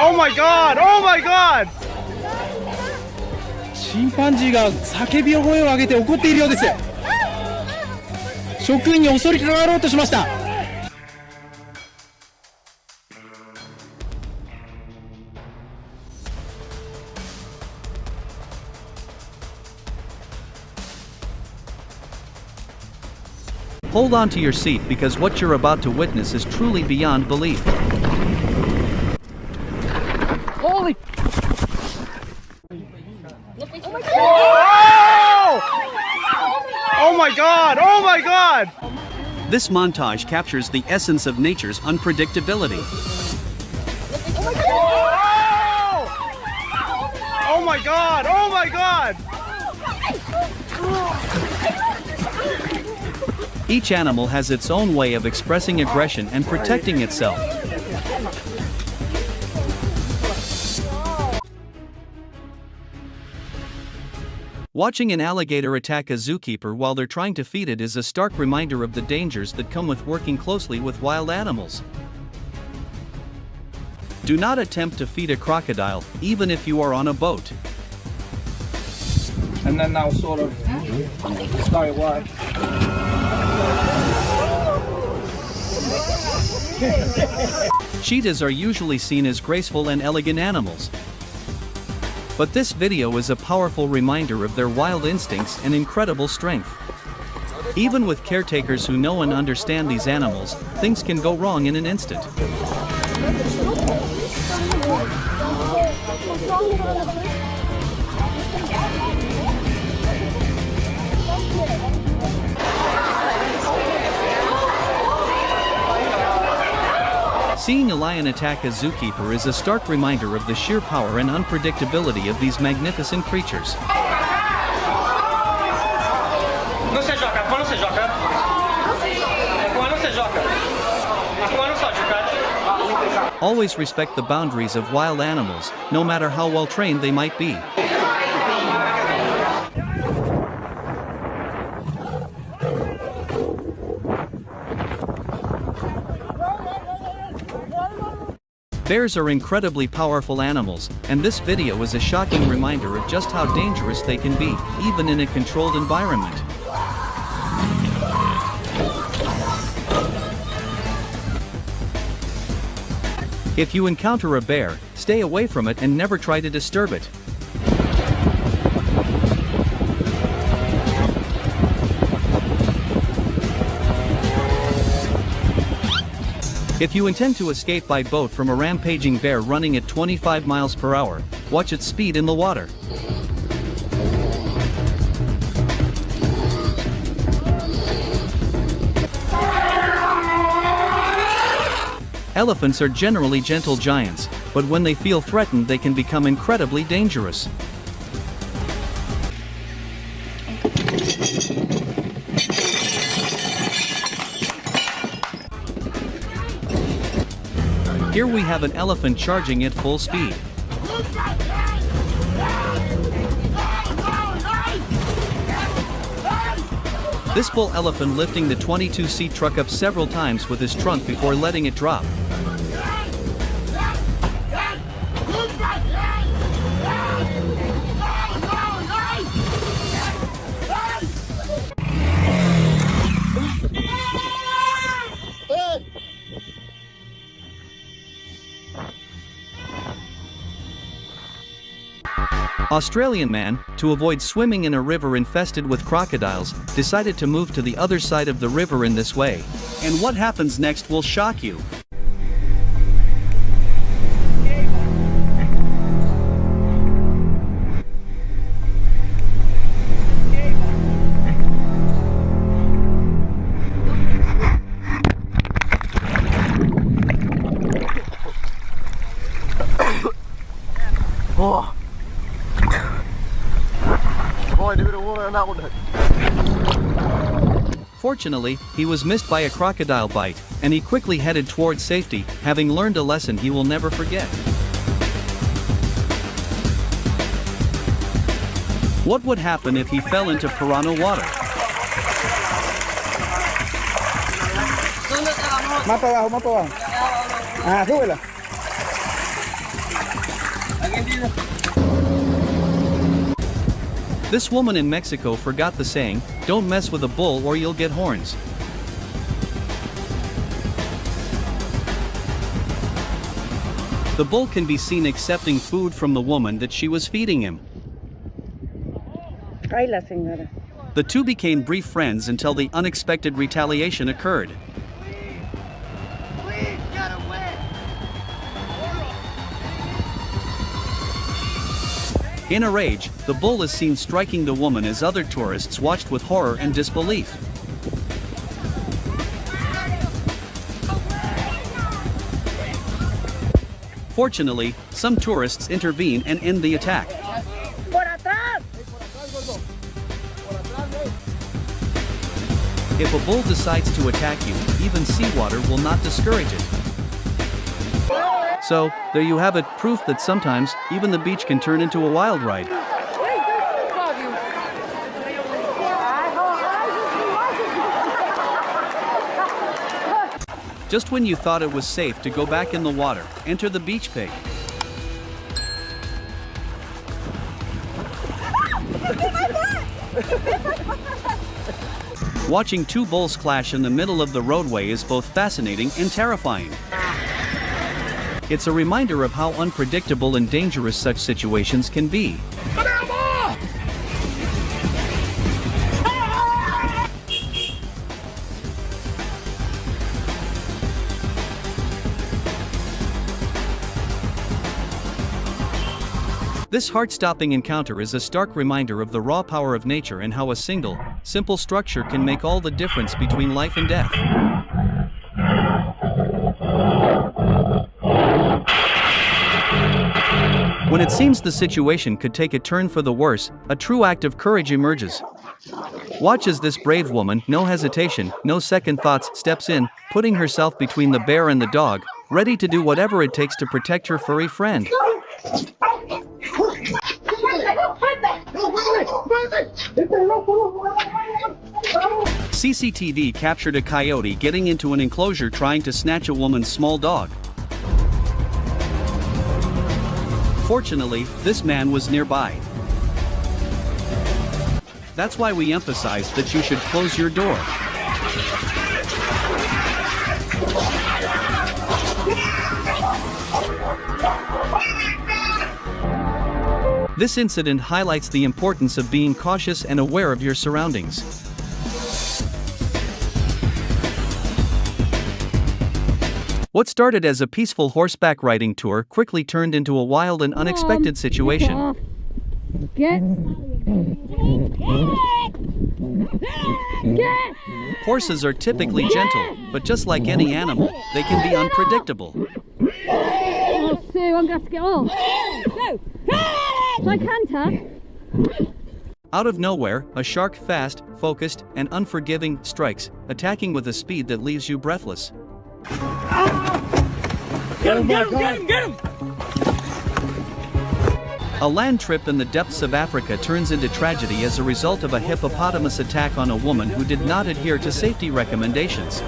Oh my god! Oh my god! チンパンジーが叫び声を上げて怒っているようです。職員に襲いかかろうとしました。Hold on to your seat because what you're about to witness is truly beyond belief. Holy! Oh my god! Oh my god! This montage captures the essence of nature's unpredictability. Oh my god! Oh my god! Each animal has its own way of expressing aggression and protecting itself. Watching an alligator attack a zookeeper while they're trying to feed it is a stark reminder of the dangers that come with working closely with wild animals. Do not attempt to feed a crocodile, even if you are on a boat. And then they'll sort of stay away. Cheetahs are usually seen as graceful and elegant animals. But this video is a powerful reminder of their wild instincts and incredible strength. Even with caretakers who know and understand these animals, things can go wrong in an instant. Seeing a lion attack a zookeeper is a stark reminder of the sheer power and unpredictability of these magnificent creatures. Always respect the boundaries of wild animals, no matter how well trained they might be. Bears are incredibly powerful animals, and this video is a shocking reminder of just how dangerous they can be, even in a controlled environment. If you encounter a bear, stay away from it and never try to disturb it. If you intend to escape by boat from a rampaging bear running at 25 miles per hour, watch its speed in the water. Elephants are generally gentle giants, but when they feel threatened they can become incredibly dangerous. Here we have an elephant charging at full speed. This bull elephant lifting the 22-seat truck up several times with his trunk before letting it drop. Australian man, to avoid swimming in a river infested with crocodiles, decided to move to the other side of the river in this way. And what happens next will shock you. Oh. Fortunately, he was missed by a crocodile bite, and he quickly headed towards safety, having learned a lesson he will never forget. What would happen if he fell into piranha water? Más para abajo, más para abajo. Ah, súbela. This woman in Mexico forgot the saying, "Don't mess with a bull or you'll get horns." The bull can be seen accepting food from the woman that she was feeding him. Ay, la señora. The two became brief friends until the unexpected retaliation occurred. In a rage, the bull is seen striking the woman as other tourists watched with horror and disbelief. Fortunately, some tourists intervene and end the attack. Por atrás. If a bull decides to attack you, even seawater will not discourage it. So, there you have it, proof that sometimes, even the beach can turn into a wild ride. Just when you thought it was safe to go back in the water, enter the beach pig. Watching two bulls clash in the middle of the roadway is both fascinating and terrifying. It's a reminder of how unpredictable and dangerous such situations can be. This heart-stopping encounter is a stark reminder of the raw power of nature and how a single, simple structure can make all the difference between life and death. When it seems the situation could take a turn for the worse, a true act of courage emerges. Watch as this brave woman, no hesitation, no second thoughts, steps in, putting herself between the bear and the dog, ready to do whatever it takes to protect her furry friend. CCTV captured a coyote getting into an enclosure trying to snatch a woman's small dog. Fortunately, this man was nearby. That's why we emphasize that you should close your door. This incident highlights the importance of being cautious and aware of your surroundings. What started as a peaceful horseback riding tour quickly turned into a wild and unexpected situation. Get. Horses are typically gentle, but just like any animal, they can be unpredictable. Oh, Sue, I'm going to have to get off. No. Shall I canter? Out of nowhere, a shark fast, focused, and unforgiving strikes, attacking with a speed that leaves you breathless. Get him, get him, get him, get him! A land trip in the depths of Africa turns into tragedy as a result of a hippopotamus attack on a woman who did not adhere to safety recommendations.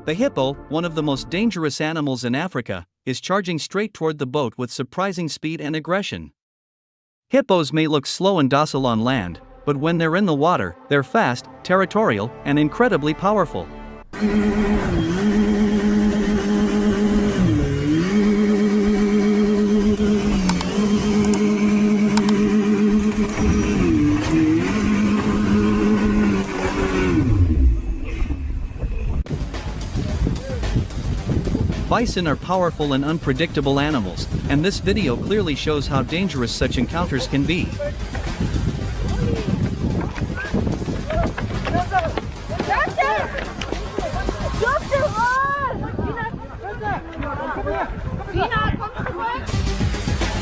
The hippo, one of the most dangerous animals in Africa, is charging straight toward the boat with surprising speed and aggression. Hippos may look slow and docile on land, but when they're in the water, they're fast, territorial, and incredibly powerful. Bison are powerful and unpredictable animals, and this video clearly shows how dangerous such encounters can be.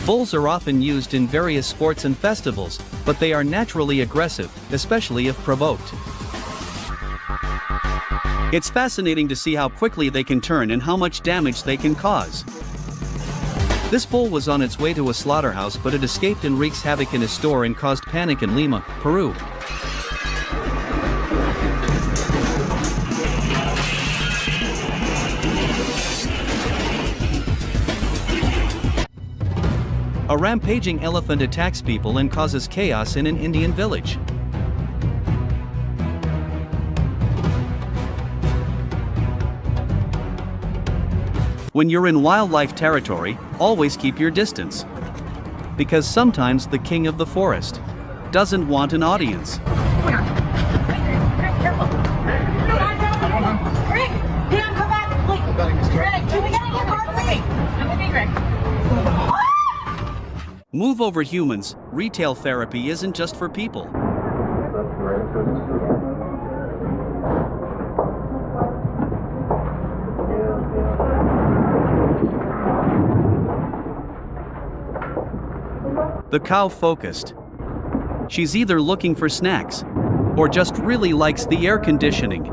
Bulls are often used in various sports and festivals, but they are naturally aggressive, especially if provoked. It's fascinating to see how quickly they can turn and how much damage they can cause. This bull was on its way to a slaughterhouse, but it escaped and wreaks havoc in a store and caused panic in Lima, Peru. A rampaging elephant attacks people and causes chaos in an Indian village. When you're in wildlife territory, always keep your distance. Because sometimes the king of the forest doesn't want an audience. Move over humans. Retail therapy isn't just for people. The cow focused. She's either looking for snacks or just really likes the air conditioning.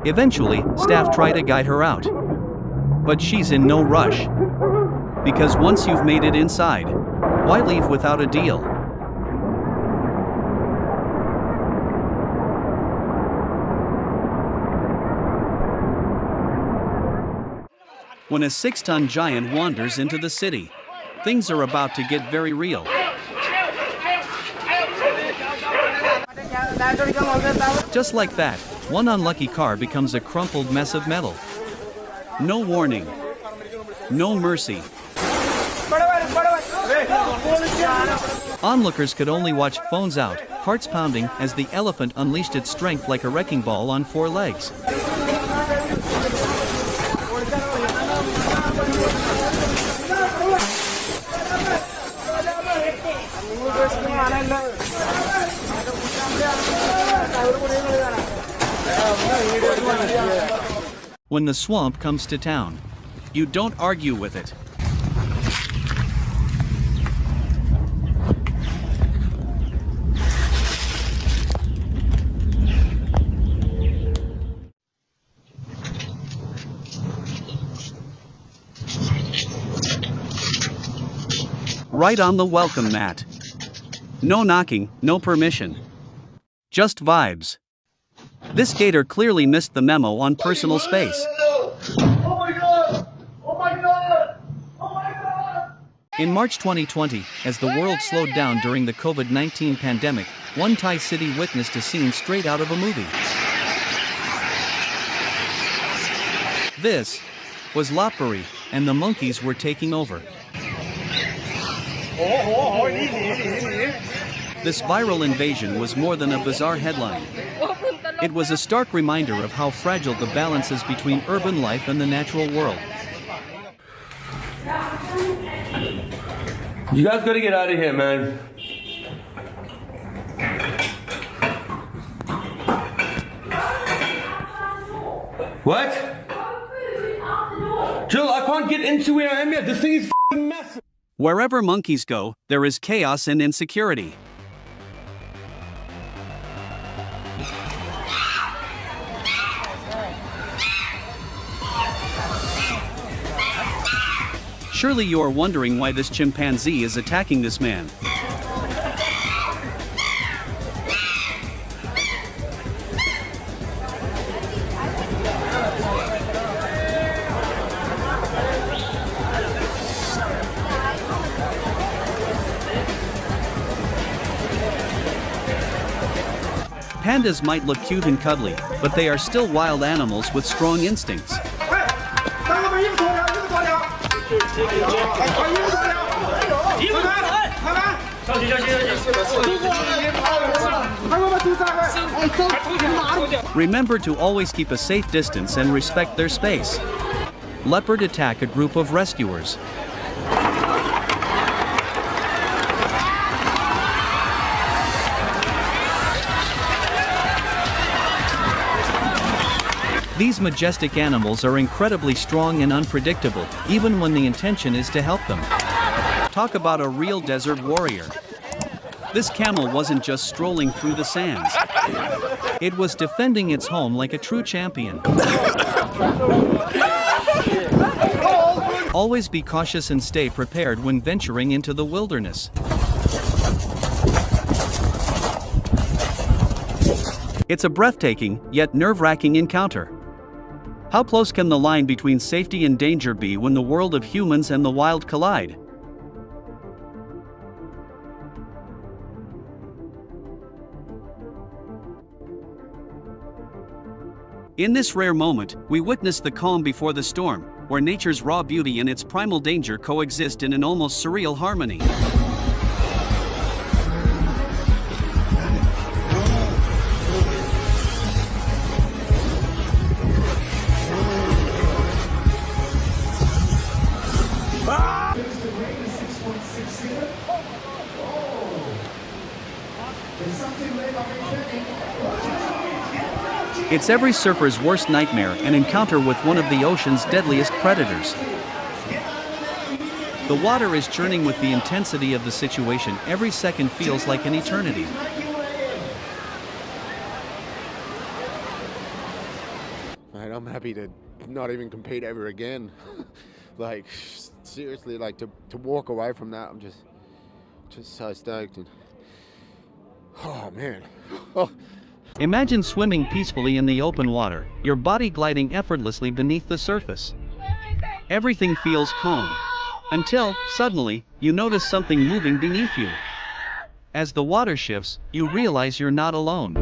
Eventually, staff try to guide her out. But she's in no rush. Because once you've made it inside, why leave without a deal? When a 6-ton giant wanders into the city, things are about to get very real. Just like that, one unlucky car becomes a crumpled mess of metal. No warning. No mercy. Onlookers could only watch, phones out, hearts pounding, as the elephant unleashed its strength like a wrecking ball on 4 legs. When the swamp comes to town, you don't argue with it. Right on the welcome mat. No knocking, no permission. Just vibes. This gator clearly missed the memo on personal space. Oh my god! Oh my god! Oh my god! In March 2020, as the world slowed down during the COVID-19 pandemic, one Thai city witnessed a scene straight out of a movie. This was Lopburi, and the monkeys were taking over. This viral invasion was more than a bizarre headline. It was a stark reminder of how fragile the balance is between urban life and the natural world. You guys gotta get out of here, man. What? Jill, I can't get into where I am yet. This thing is f***ing massive. Wherever monkeys go, there is chaos and insecurity. Surely you are wondering why this chimpanzee is attacking this man. Pandas might look cute and cuddly, but they are still wild animals with strong instincts. Remember to always keep a safe distance and respect their space. Leopard attack a group of rescuers. These majestic animals are incredibly strong and unpredictable, even when the intention is to help them. Talk about a real desert warrior. This camel wasn't just strolling through the sands. It was defending its home like a true champion. Always be cautious and stay prepared when venturing into the wilderness. It's a breathtaking, yet nerve-wracking encounter. How close can the line between safety and danger be when the world of humans and the wild collide? In this rare moment, we witness the calm before the storm, where nature's raw beauty and its primal danger coexist in an almost surreal harmony. It's every surfer's worst nightmare, an encounter with one of the ocean's deadliest predators. The water is churning with the intensity of the situation. Every second feels like an eternity. Mate, I'm happy to not even compete ever again. Like, seriously, like to walk away from that, I'm just so stoked. And oh man. Oh. Imagine swimming peacefully in the open water, your body gliding effortlessly beneath the surface. Everything feels calm. Until, suddenly, you notice something moving beneath you. As the water shifts, you realize you're not alone.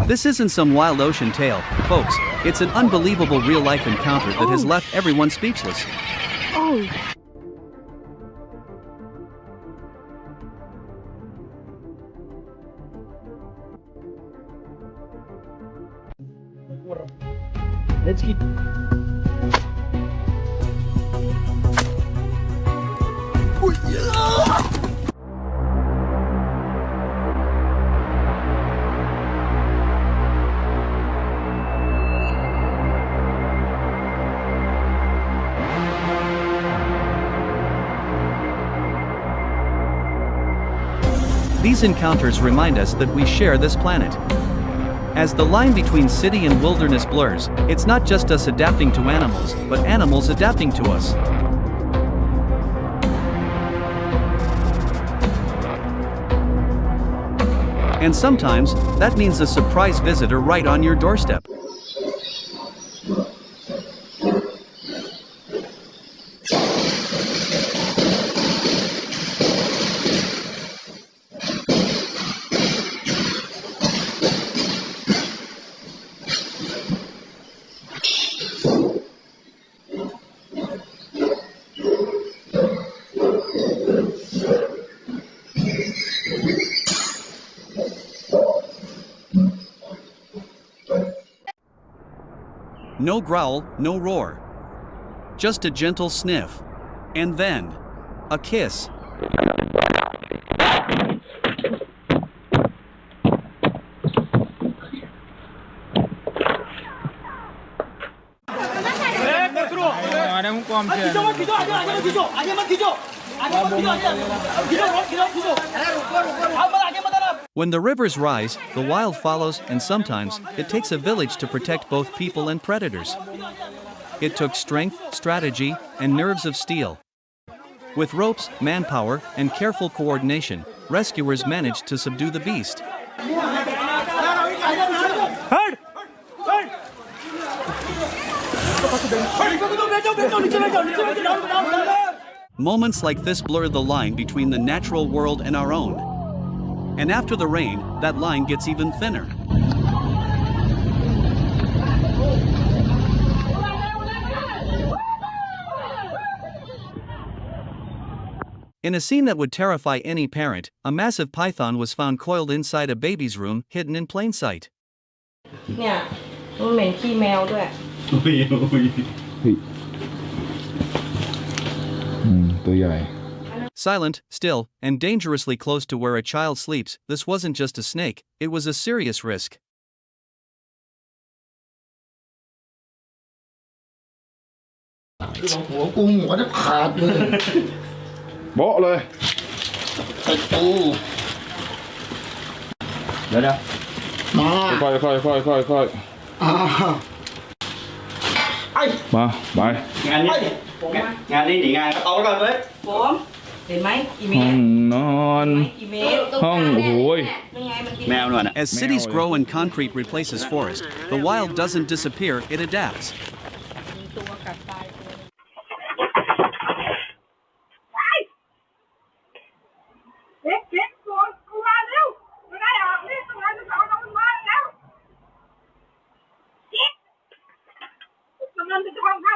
This isn't some wild ocean tale, folks. It's an unbelievable real-life encounter that has left everyone speechless. Oh. Let's keep. These encounters remind us that we share this planet. As the line between city and wilderness blurs, it's not just us adapting to animals, but animals adapting to us. And sometimes, that means a surprise visitor right on your doorstep. No growl, no roar. Just a gentle sniff. And then, a kiss. When the rivers rise, the wild follows, and sometimes, it takes a village to protect both people and predators. It took strength, strategy, and nerves of steel. With ropes, manpower, and careful coordination, rescuers managed to subdue the beast. Moments like this blur the line between the natural world and our own. And after the rain, that line gets even thinner. In a scene that would terrify any parent, a massive python was found coiled inside a baby's room, hidden in plain sight. เนี่ยมันเหม็นขี้แมวด้วย ตัวใหญ่ Silent, still, and dangerously close to where a child sleeps, this wasn't just a snake, it was a serious risk. หัวกูหัวจะขาดเลย โบ๊ะเลย ไอ้กู เดี๋ยว มา ค่อยอ่าไอ้ มาไป งานนี้งานนี้หนีงานเอาก่อนเลย ผมเห็นไหมกี่เม ห้อ ต ง ร นอน กี่เมตร ห้องโอ้ย ยังไงมันกิน แมวหน่อยนะ As cities grow and concrete replaces forest, the wild doesn't disappear, it adapts. ตัวกัดตายตัวเด็กตัวกูมาเร็วไม่ได้หรอกนี่ตัวจะเอามันมาแล้วเด็กมันจะทำให้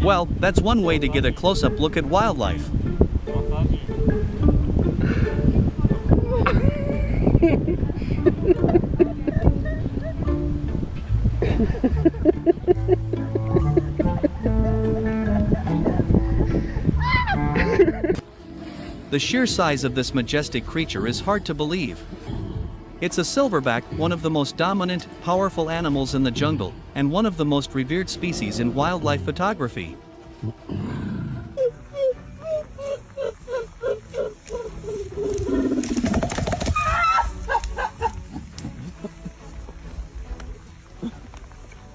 Well, that's one way to get a close-up look at wildlife. The sheer size of this majestic creature is hard to believe. It's a silverback, one of the most dominant, powerful animals in the jungle, and one of the most revered species in wildlife photography.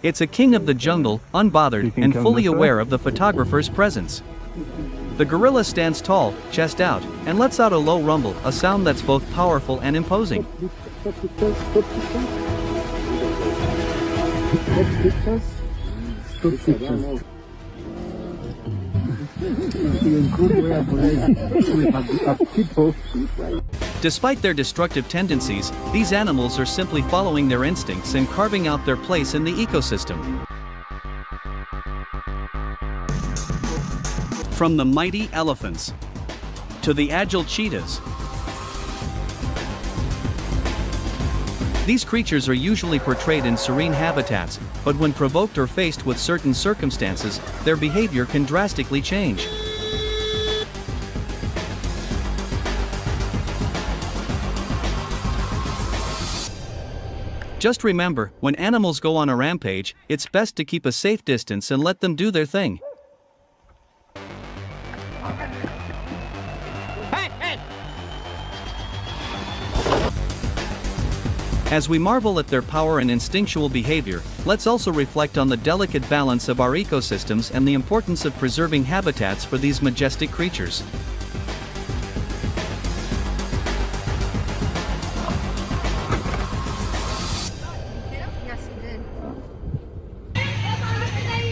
It's a king of the jungle, unbothered and fully aware of the photographer's presence. The gorilla stands tall, chest out, and lets out a low rumble, a sound that's both powerful and imposing. Despite their destructive tendencies, these animals are simply following their instincts and carving out their place in the ecosystem. From the mighty elephants to the agile cheetahs, these creatures are usually portrayed in serene habitats, but when provoked or faced with certain circumstances, their behavior can drastically change. Just remember, when animals go on a rampage, it's best to keep a safe distance and let them do their thing. As we marvel at their power and instinctual behavior, let's also reflect on the delicate balance of our ecosystems and the importance of preserving habitats for these majestic creatures.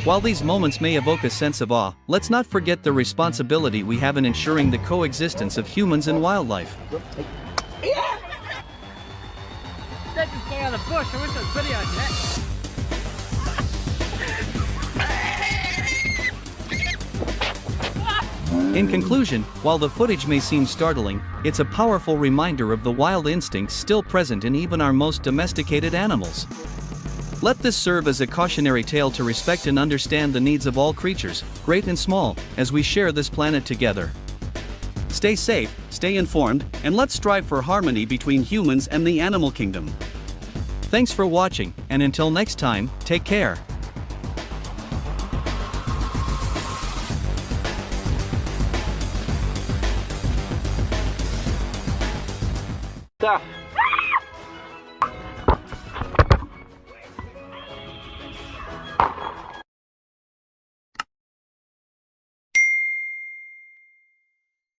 While these moments may evoke a sense of awe, let's not forget the responsibility we have in ensuring the coexistence of humans and wildlife. In conclusion, while the footage may seem startling, it's a powerful reminder of the wild instincts still present in even our most domesticated animals. Let this serve as a cautionary tale to respect and understand the needs of all creatures, great and small, as we share this planet together. Stay safe, stay informed, and let's strive for harmony between humans and the animal kingdom. Thanks for watching, and until next time, take care. Tá.